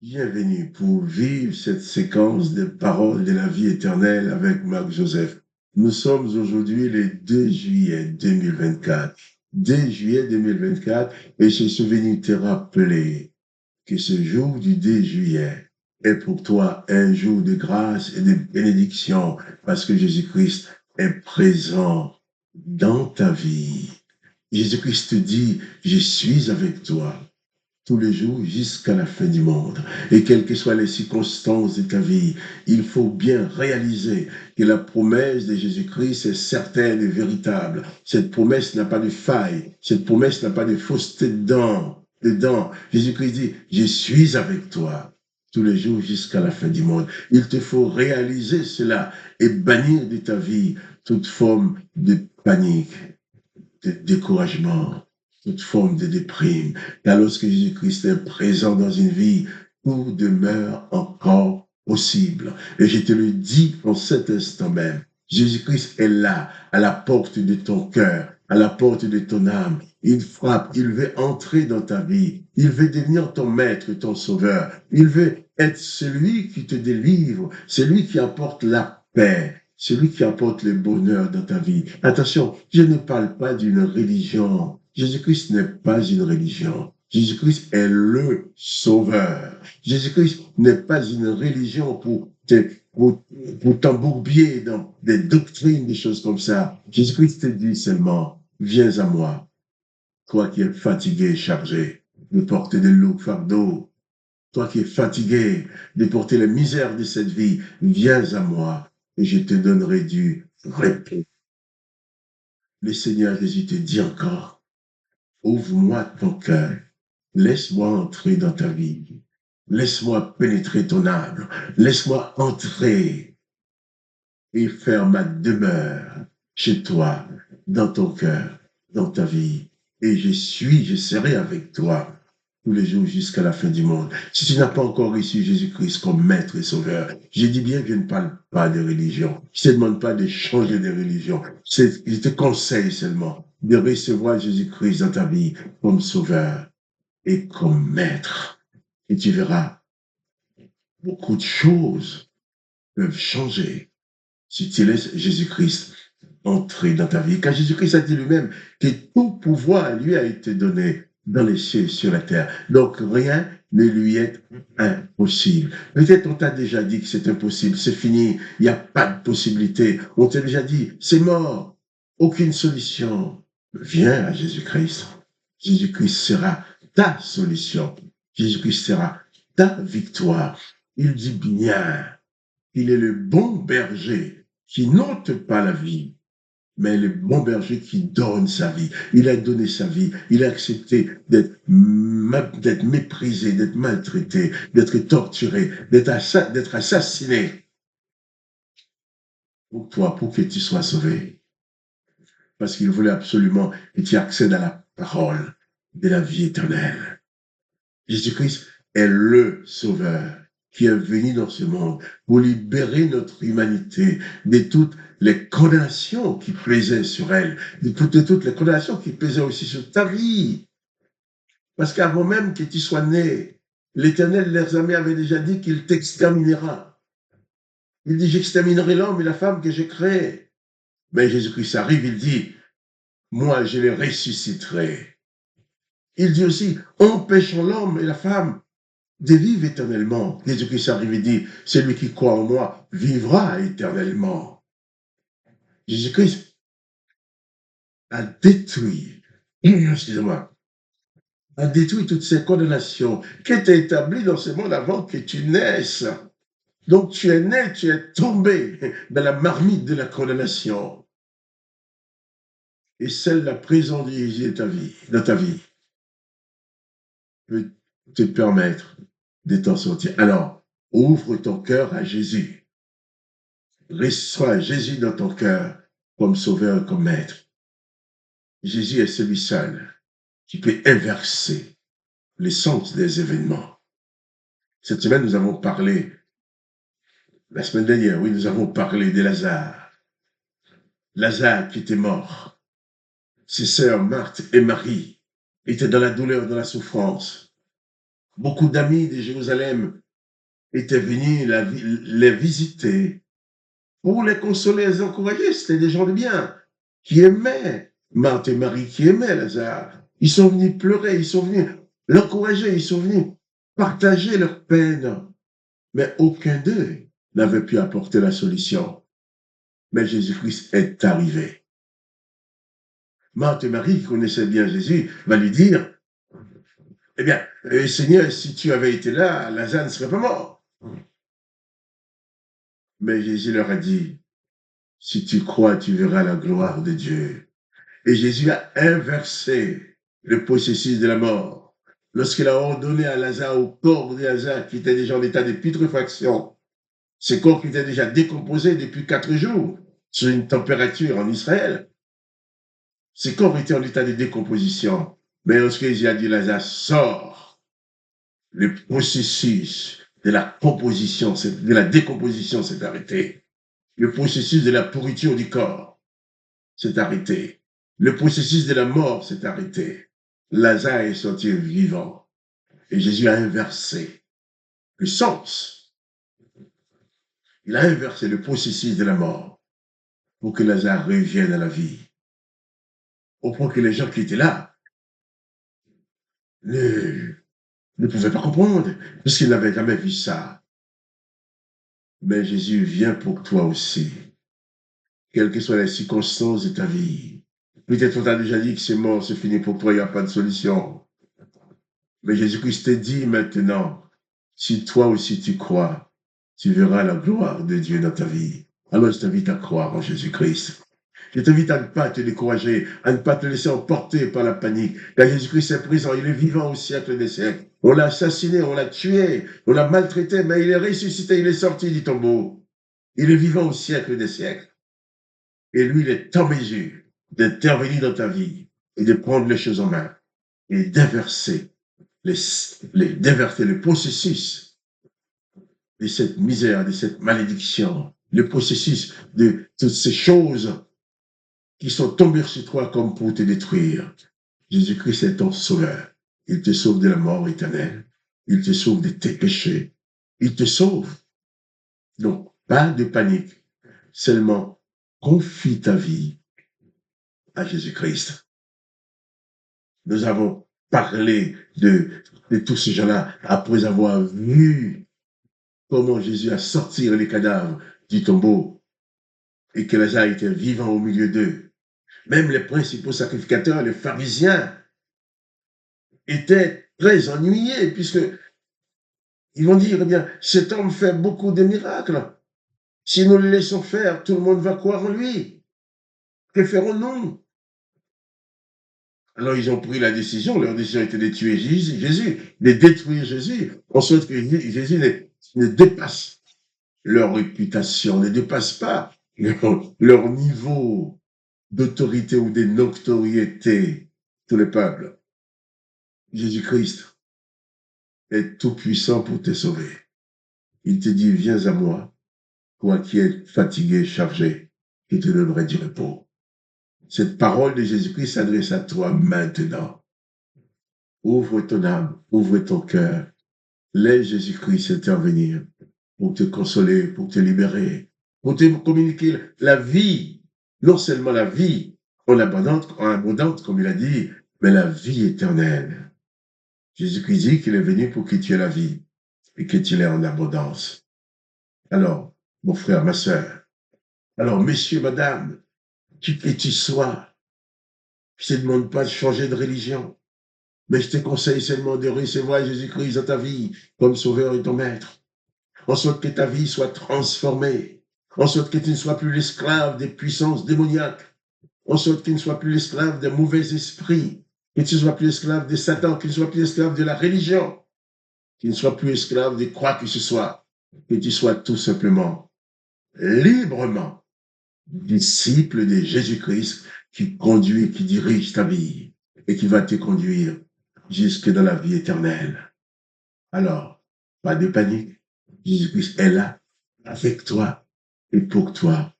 Bienvenue pour vivre cette séquence de paroles de la vie éternelle avec Marc Joseph. Nous sommes aujourd'hui le 2 juillet 2024. 2 juillet 2024 et je suis venu te rappeler que ce jour du 2 juillet est pour toi un jour de grâce et de bénédiction parce que Jésus-Christ est présent dans ta vie. Jésus-Christ te dit, je suis avec toi tous les jours jusqu'à la fin du monde. Et quelles que soient les circonstances de ta vie, il faut bien réaliser que la promesse de Jésus-Christ est certaine et véritable. Cette promesse n'a pas de faille. Cette promesse n'a pas de fausseté dedans. Jésus-Christ dit, je suis avec toi tous les jours jusqu'à la fin du monde. Il te faut réaliser cela et bannir de ta vie toute forme de panique, de découragement, toute forme de déprime. Car lorsque Jésus-Christ est présent dans une vie, tout demeure encore possible. Et je te le dis en cet instant même, Jésus-Christ est là, à la porte de ton cœur, à la porte de ton âme. Il frappe, il veut entrer dans ta vie, il veut devenir ton maître, ton sauveur. Il veut être celui qui te délivre, celui qui apporte la paix, celui qui apporte le bonheur dans ta vie. Attention, je ne parle pas d'une religion. Jésus-Christ n'est pas une religion. Jésus-Christ est le sauveur. Jésus-Christ n'est pas une religion pour t'embourbier dans des doctrines, des choses comme ça. Jésus-Christ te dit seulement, viens à moi, toi qui es fatigué et chargé de porter des lourds fardeaux, toi qui es fatigué de porter les misères de cette vie, viens à moi et je te donnerai du repos. Le Seigneur Jésus te dit encore, ouvre-moi ton cœur, laisse-moi entrer dans ta vie, laisse-moi pénétrer ton âme, laisse-moi entrer et faire ma demeure chez toi, dans ton cœur, dans ta vie. Et je serai avec toi tous les jours jusqu'à la fin du monde. Si tu n'as pas encore reçu Jésus-Christ comme maître et sauveur, je dis bien que je ne parle pas de religion. Je ne te demande pas de changer de religion. Je te conseille seulement de recevoir Jésus-Christ dans ta vie comme sauveur et comme maître. Et tu verras, beaucoup de choses peuvent changer si tu laisses Jésus-Christ entrer dans ta vie. Car Jésus-Christ a dit lui-même que tout pouvoir lui a été donné dans les cieux et sur la terre. Donc rien ne lui est impossible. Peut-être on t'a déjà dit que c'est impossible, c'est fini, il n'y a pas de possibilité. On t'a déjà dit, c'est mort, aucune solution. Viens à Jésus-Christ. Jésus-Christ sera ta solution. Jésus-Christ sera ta victoire. Il dit bien, il est le bon berger qui n'ôte pas la vie, mais le bon berger qui donne sa vie. Il a donné sa vie. Il a accepté d'être méprisé, d'être maltraité, d'être torturé, d'être assassiné pour toi, pour que tu sois sauvé. Parce qu'il voulait absolument que tu accèdes à la parole de la vie éternelle. Jésus-Christ est le sauveur qui est venu dans ce monde pour libérer notre humanité de toutes les condamnations qui pesaient sur elle, de toutes les condamnations qui pesaient aussi sur ta vie. Parce qu'avant même que tu sois né, l'Éternel, les amis, avait déjà dit qu'il t'exterminera. Il dit, j'exterminerai l'homme et la femme que j'ai créés. Mais Jésus-Christ arrive, il dit, moi, je les ressusciterai. Il dit aussi, empêchons l'homme et la femme de vivre éternellement. Jésus-Christ arrive et dit, celui qui croit en moi vivra éternellement. Jésus-Christ a détruit, excusez-moi, a détruit toutes ces condamnations qui étaient établies dans ce monde avant que tu naisses. Donc tu es né, tu es tombé dans la marmite de la condamnation. Et celle la présence de Jésus dans ta vie, peut te permettre de t'en sortir. Alors, ouvre ton cœur à Jésus. Reçois Jésus dans ton cœur comme sauveur, comme maître. Jésus est celui seul qui peut inverser le sens des événements. Cette semaine, nous avons parlé, la semaine dernière, oui, nous avons parlé de Lazare. Lazare qui était mort. Ses sœurs Marthe et Marie étaient dans la douleur, dans la souffrance. Beaucoup d'amis de Jérusalem étaient venus les visiter pour les consoler, les encourager. C'était des gens de bien qui aimaient Marthe et Marie, qui aimaient Lazare. Ils sont venus pleurer, ils sont venus l'encourager, ils sont venus partager leur peine. Mais aucun d'eux n'avait pu apporter la solution. Mais Jésus-Christ est arrivé. Marthe et Marie, qui connaissaient bien Jésus, va lui dire, eh bien, Seigneur, si tu avais été là, Lazare ne serait pas mort. Mais Jésus leur a dit, si tu crois, tu verras la gloire de Dieu. Et Jésus a inversé le processus de la mort. Lorsqu'il a ordonné à Lazare, au corps de Lazare, qui était déjà en état de putréfaction, ce corps qui était déjà décomposé depuis 4 jours, sur une température en Israël, ce corps était en état de décomposition. Mais lorsque Jésus a dit, Lazare, sort, le processus de la composition, de la décomposition s'est arrêté. Le processus de la pourriture du corps s'est arrêté. Le processus de la mort s'est arrêté. Lazare est sorti vivant. Et Jésus a inversé le sens. Il a inversé le processus de la mort pour que Lazare revienne à la vie. Au point que les gens qui étaient là ne, ne pouvaient pas comprendre, parce qu'ils n'avaient jamais vu ça. Mais Jésus vient pour toi aussi, quelles que soient les circonstances de ta vie. Peut-être on t'a déjà dit que c'est mort, c'est fini pour toi, il n'y a pas de solution. Mais Jésus-Christ te dit maintenant, si toi aussi tu crois, tu verras la gloire de Dieu dans ta vie. Alors je t'invite à croire en Jésus-Christ. Je t'invite à ne pas te décourager, à ne pas te laisser emporter par la panique. Car Jésus-Christ est présent, il est vivant au siècle des siècles. On l'a assassiné, on l'a tué, on l'a maltraité, mais il est ressuscité, il est sorti du tombeau. Il est vivant au siècle des siècles. Et lui, il est en mesure d'intervenir dans ta vie et de prendre les choses en main et d'inverser d'inverser le processus de cette misère, de cette malédiction, le processus de toutes ces choses qui sont tombées sur toi comme pour te détruire. Jésus-Christ est ton sauveur. Il te sauve de la mort éternelle. Il te sauve de tes péchés. Il te sauve. Donc, pas de panique. Seulement, confie ta vie à Jésus-Christ. Nous avons parlé de tous ces gens-là après avoir vu comment Jésus a sorti les cadavres du tombeau et que Lazare était vivant au milieu d'eux. Même les principaux sacrificateurs, les pharisiens, étaient très ennuyés puisque ils vont dire, eh bien, cet homme fait beaucoup de miracles. Si nous le laissons faire, tout le monde va croire en lui. Que ferons-nous? Alors ils ont pris la décision, leur décision était de tuer Jésus, de détruire Jésus, en sorte que Jésus ne dépasse leur réputation, ne dépasse pas leur niveau d'autorité ou de notoriété sur le peuple. Jésus-Christ est tout puissant pour te sauver. Il te dit, viens à moi, toi qui es fatigué, chargé, je te donnerai du repos. Cette parole de Jésus-Christ s'adresse à toi maintenant. Ouvre ton âme, ouvre ton cœur. Laisse Jésus-Christ intervenir pour te consoler, pour te libérer, pour te communiquer la vie, non seulement la vie en abondante, comme il a dit, mais la vie éternelle. Jésus-Christ dit qu'il est venu pour que tu aies la vie et que tu l'aies en abondance. Alors, mon frère, ma sœur, alors, messieurs, madame, qui que tu sois, je ne te demande pas de changer de religion, mais je te conseille seulement de recevoir Jésus-Christ dans ta vie comme sauveur et ton maître, en sorte que ta vie soit transformée, en sorte que tu ne sois plus l'esclave des puissances démoniaques, en sorte que tu ne sois plus l'esclave des mauvais esprits, que tu ne sois plus esclave de Satan, que tu ne sois plus esclave de la religion, que tu ne sois plus esclave de quoi que ce soit, que tu sois tout simplement, librement, disciple de Jésus-Christ qui conduit, qui dirige ta vie et qui va te conduire jusque dans la vie éternelle. Alors, pas de panique. Jésus-Christ est là, avec toi et pour toi.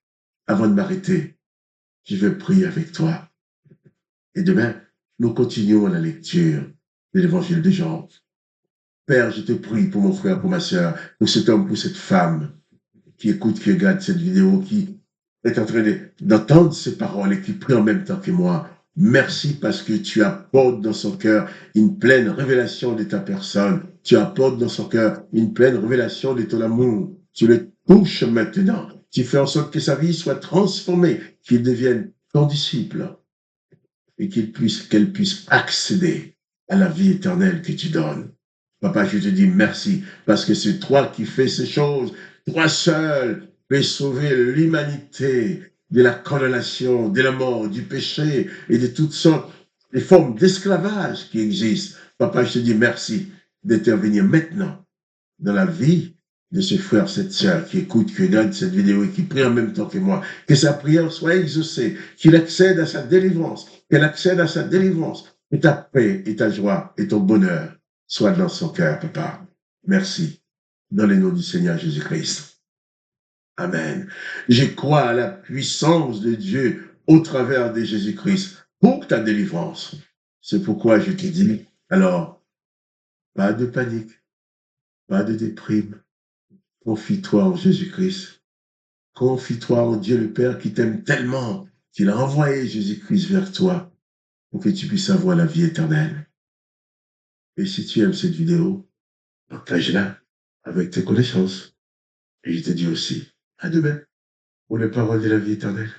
Avant de m'arrêter, je vais prier avec toi. Et demain, nous continuons la lecture de l'évangile de Jean. Père, je te prie pour mon frère, pour ma sœur, pour cet homme, pour cette femme qui écoute, qui regarde cette vidéo, qui est en train d'entendre ces paroles et qui prie en même temps que moi. Merci parce que tu apportes dans son cœur une pleine révélation de ta personne. Tu apportes dans son cœur une pleine révélation de ton amour. Tu le touches maintenant. Tu fais en sorte que sa vie soit transformée, qu'il devienne ton disciple et qu'elle puisse accéder à la vie éternelle que tu donnes. Papa, je te dis merci parce que c'est toi qui fais ces choses. Toi seul peux sauver l'humanité de la condamnation, de la mort, du péché et de toutes sortes de formes d'esclavage qui existent. Papa, je te dis merci d'intervenir maintenant dans la vie de ce frère, cette sœur qui écoute, qui regarde cette vidéo et qui prie en même temps que moi. Que sa prière soit exaucée, qu'il accède à sa délivrance, qu'elle accède à sa délivrance, et ta paix et ta joie et ton bonheur soient dans son cœur, papa. Merci. Dans le nom du Seigneur Jésus-Christ. Amen. Je crois à la puissance de Dieu au travers de Jésus-Christ pour ta délivrance. C'est pourquoi je te dis, alors, pas de panique, pas de déprime. Confie-toi en Jésus-Christ. Confie-toi en Dieu le Père qui t'aime tellement qu'il a envoyé Jésus-Christ vers toi pour que tu puisses avoir la vie éternelle. Et si tu aimes cette vidéo, partage-la avec tes connaissances. Et je te dis aussi, à demain pour les paroles de la vie éternelle.